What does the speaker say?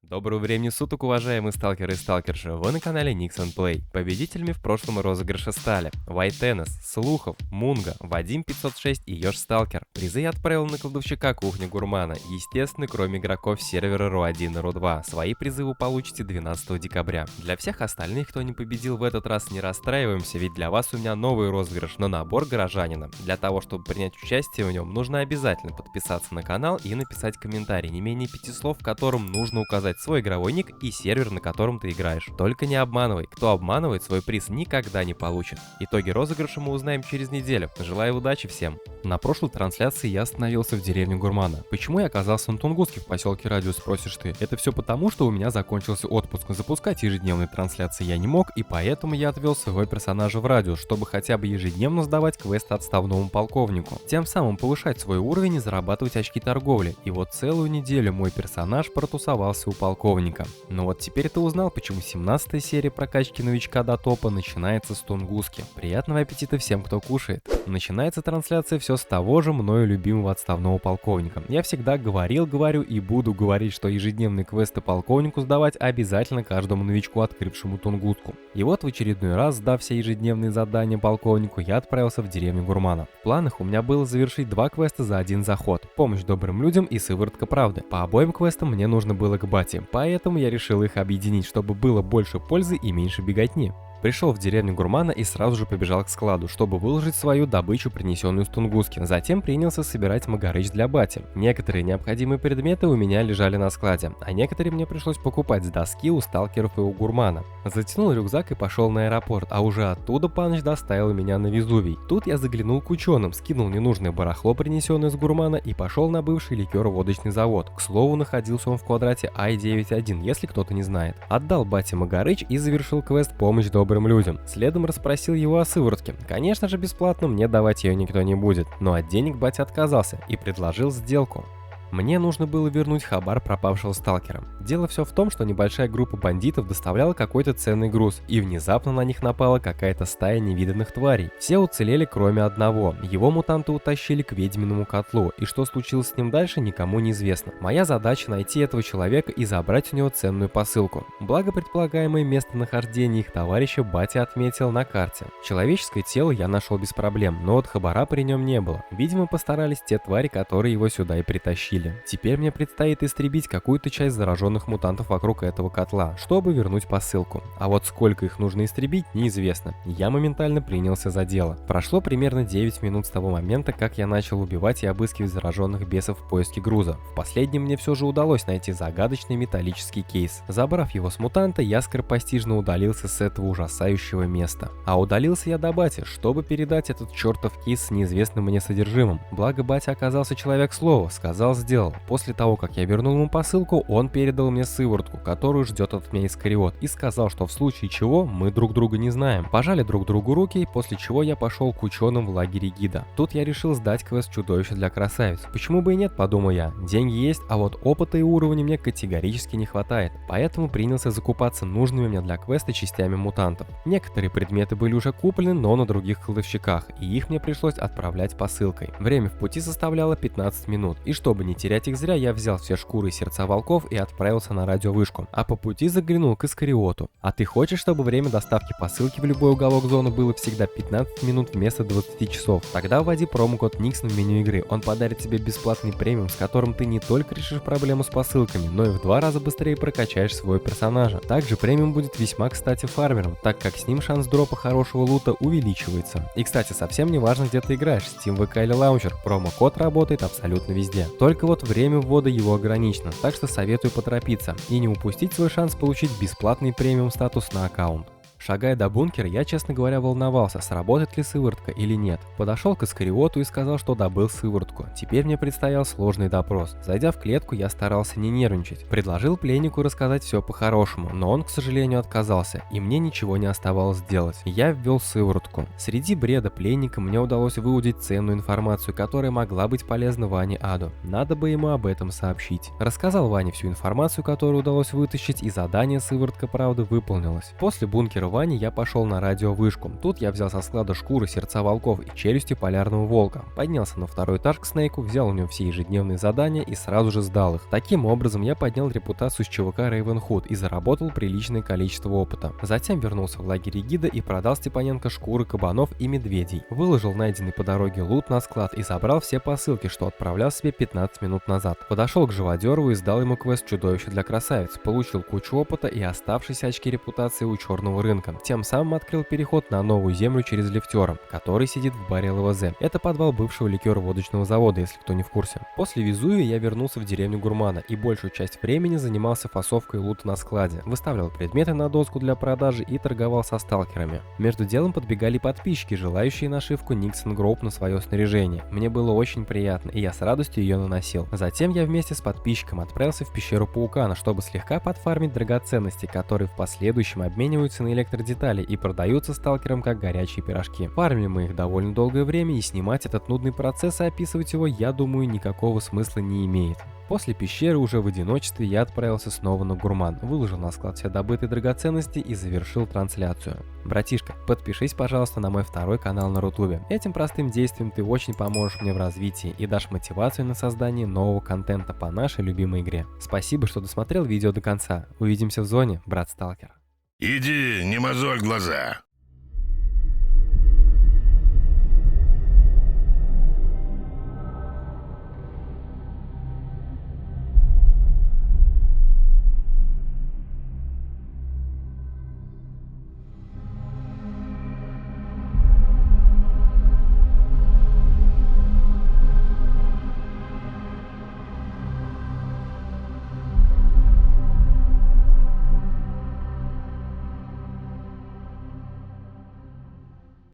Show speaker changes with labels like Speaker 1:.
Speaker 1: Доброго времени суток, уважаемые сталкеры и сталкерши, вы на канале Nix and Play. Победителями в прошлом розыгрыше стали White Tennis, Слухов, Мунга, Вадим 506 и Ёж Сталкер. Призы я отправил на кладовщика Кухня Гурмана, естественно, кроме игроков сервера RU1 и RU2. Свои призы вы получите 12 декабря. Для всех остальных, кто не победил в этот раз, не расстраиваемся, ведь для вас у меня новый розыгрыш на набор горожанина. Для того, чтобы принять участие в нем, нужно обязательно подписаться на канал и написать комментарий, не менее 5 слов, в котором нужно указать свой игровой ник и сервер, на котором ты играешь. Только не обманывай. Кто обманывает, свой приз никогда не получит. Итоги розыгрыша мы узнаем через неделю. Желаю удачи всем. На прошлой трансляции я остановился в деревне Гурмана. Почему я оказался на Тунгуске в поселке Радиус, спросишь ты? Это все потому, что у меня закончился отпуск. Запускать ежедневные трансляции я не мог, и поэтому я отвел своего персонажа в Радиус, чтобы хотя бы ежедневно сдавать квесты отставному полковнику. Тем самым повышать свой уровень и зарабатывать очки торговли. И вот целую неделю мой персонаж протусовался у полковника. Но вот теперь ты узнал, почему 17-я серия прокачки новичка до топа начинается с Тунгуски. Приятного аппетита всем, кто кушает. Начинается трансляция все с того же мною любимого отставного полковника. Я всегда говорю и буду говорить, что ежедневные квесты полковнику сдавать обязательно каждому новичку, открывшему Тунгуску. И вот в очередной раз, сдав все ежедневные задания полковнику, я отправился в деревню Гурмана. В планах у меня было завершить 2 квеста за один заход. Помощь добрым людям и сыворотка правды. По обоим квестам мне нужно было к бате, поэтому я решил их объединить, чтобы было больше пользы и меньше беготни. Пришел в деревню Гурмана и сразу же побежал к складу, чтобы выложить свою добычу, принесенную с Тунгуски. Затем принялся собирать магарыч для бати. Некоторые необходимые предметы у меня лежали на складе, а некоторые мне пришлось покупать с доски у сталкеров и у Гурмана. Затянул рюкзак и пошел на аэропорт, а уже оттуда Паныч доставил меня на Везувий. Тут я заглянул к ученым, скинул ненужное барахло, принесенное с Гурмана, и пошел на бывший ликероводочный завод. К слову, находился он в квадрате I-91, если кто-то не знает. Отдал бате магарыч и завершил квест «Помощь добрым людям». Следом расспросил его о сыворотке. Конечно же, бесплатно мне давать ее никто не будет, но от денег батя отказался и предложил сделку. Мне нужно было вернуть хабар пропавшего сталкера. Дело все в том, что небольшая группа бандитов доставляла какой-то ценный груз, и внезапно на них напала какая-то стая невиданных тварей. Все уцелели, кроме одного. Его мутанты утащили к ведьминому котлу, и что случилось с ним дальше, никому не известно. Моя задача найти этого человека и забрать у него ценную посылку. Благо, предполагаемое местонахождение их товарища батя отметил на карте. Человеческое тело я нашел без проблем, но вот хабара при нем не было. Видимо, постарались те твари, которые его сюда и притащили. Теперь мне предстоит истребить какую-то часть зараженных мутантов вокруг этого котла, чтобы вернуть посылку. А вот сколько их нужно истребить, неизвестно. Я моментально принялся за дело. Прошло примерно 9 минут с того момента, как я начал убивать и обыскивать зараженных бесов в поиске груза. В последнем мне все же удалось найти загадочный металлический кейс. Забрав его с мутанта, я скоропостижно удалился с этого ужасающего места. А удалился я до бати, чтобы передать этот чертов кейс с неизвестным мне содержимым. Благо батя оказался человек слова, сказал, сделал. После того, как я вернул ему посылку, он передал мне сыворотку, которую ждет от меня Искариот, и сказал, что в случае чего мы друг друга не знаем. Пожали друг другу руки, после чего я пошел к ученым в лагере гида. Тут я решил сдать квест «Чудовище для красавиц». Почему бы и нет, подумал я. Деньги есть, а вот опыта и уровня мне категорически не хватает. Поэтому принялся закупаться нужными мне для квеста частями мутантов. Некоторые предметы были уже куплены, но на других кладовщиках, и их мне пришлось отправлять посылкой. Время в пути составляло 15 минут, и чтобы не терять их зря, я взял все шкуры и сердца волков и отправился на радиовышку, а по пути заглянул к Искариоту. А ты хочешь, чтобы время доставки посылки в любой уголок зоны было всегда 15 минут вместо 20 часов? Тогда вводи промокод NIX в меню игры, он подарит тебе бесплатный премиум, с которым ты не только решишь проблему с посылками, но и в 2 раза быстрее прокачаешь своего персонажа. Также премиум будет весьма кстати фармером, так как с ним шанс дропа хорошего лута увеличивается. И кстати, совсем не важно, где ты играешь, Steam, VK или Launcher, промокод работает абсолютно везде. Только вот время ввода его ограничено, так что советую поторопиться и не упустить свой шанс получить бесплатный премиум статус на аккаунт. Шагая до бункера, я, честно говоря, волновался, сработает ли сыворотка или нет. Подошел к Искариоту и сказал, что добыл сыворотку. Теперь мне предстоял сложный допрос. Зайдя в клетку, я старался не нервничать. Предложил пленнику рассказать все по-хорошему, но он, к сожалению, отказался, и мне ничего не оставалось делать. Я ввел сыворотку. Среди бреда пленника мне удалось выудить ценную информацию, которая могла быть полезна Ване Аду. Надо бы ему об этом сообщить. Рассказал Ване всю информацию, которую удалось вытащить, и задание «Сыворотка правды» выполнилось. После бункера выживания я пошел на радиовышку. Тут я взял со склада шкуры сердца волков и челюсти полярного волка. Поднялся на второй этаж к Снейку, взял у него все ежедневные задания и сразу же сдал их. Таким образом я поднял репутацию с ЧВК Рейвенхуд и заработал приличное количество опыта. Затем вернулся в лагерь гида и продал Степаненко шкуры кабанов и медведей. Выложил найденный по дороге лут на склад и забрал все посылки, что отправлял себе 15 минут назад. Подошел к живодеру и сдал ему квест «Чудовище для красавиц». Получил кучу опыта и оставшиеся очки репутации у черного рынка. Тем самым открыл переход на новую землю через лифтера, который сидит в баре ЛВЗ. Это подвал бывшего ликеро-водочного завода, если кто не в курсе. После Везувия я вернулся в деревню Гурмана и большую часть времени занимался фасовкой лута на складе, выставлял предметы на доску для продажи и торговал со сталкерами. Между делом подбегали подписчики, желающие нашивку Nixon Group на свое снаряжение. Мне было очень приятно, и я с радостью ее наносил. Затем я вместе с подписчиком отправился в пещеру Паукана, чтобы слегка подфармить драгоценности, которые в последующем обмениваются на электродетали и продаются сталкерам как горячие пирожки. Фармили мы их довольно долгое время, и снимать этот нудный процесс и описывать его, я думаю, никакого смысла не имеет. После пещеры уже в одиночестве я отправился снова на Гурман, выложил на склад все добытые драгоценности и завершил трансляцию. Братишка, подпишись, пожалуйста, на мой второй канал на Рутубе. Этим простым действием ты очень поможешь мне в развитии и дашь мотивацию на создание нового контента по нашей любимой игре. Спасибо, что досмотрел видео до конца. Увидимся в зоне, брат Сталкер.
Speaker 2: Иди, не мозоль глаза.